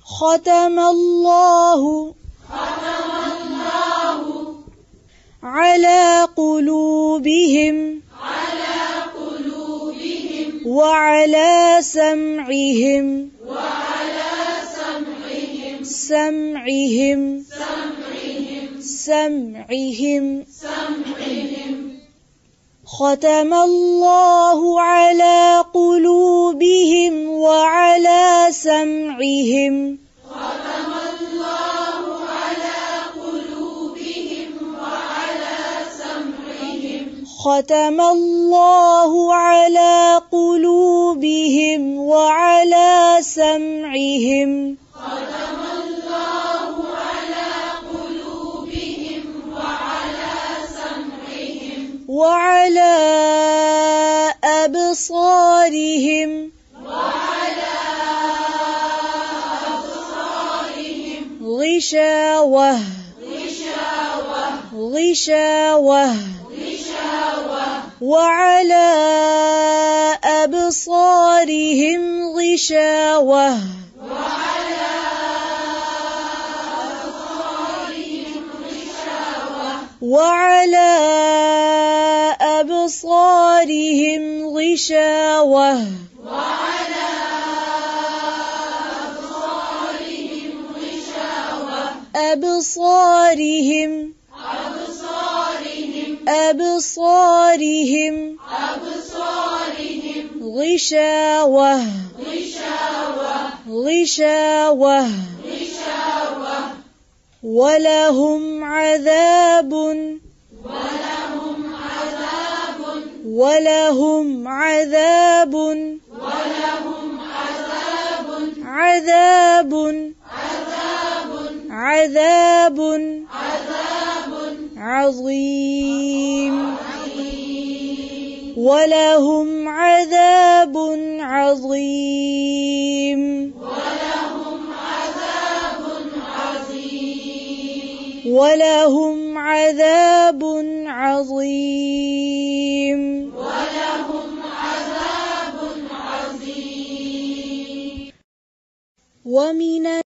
ختم الله على قلوبهم وعلى سمعهم ختم الله على قلوبهم وعلى سمعهم ختم الله على قلوبهم وعلى سمعهم وعلى أبصارهم غشاوة وعلى أبصارهم غشاوة وعلى أبصارهم غشاوة أبصارهم غشاوة ولهم عذاب عظيم ولهم عذاب عظيم ولهم عذاب عظيم ومن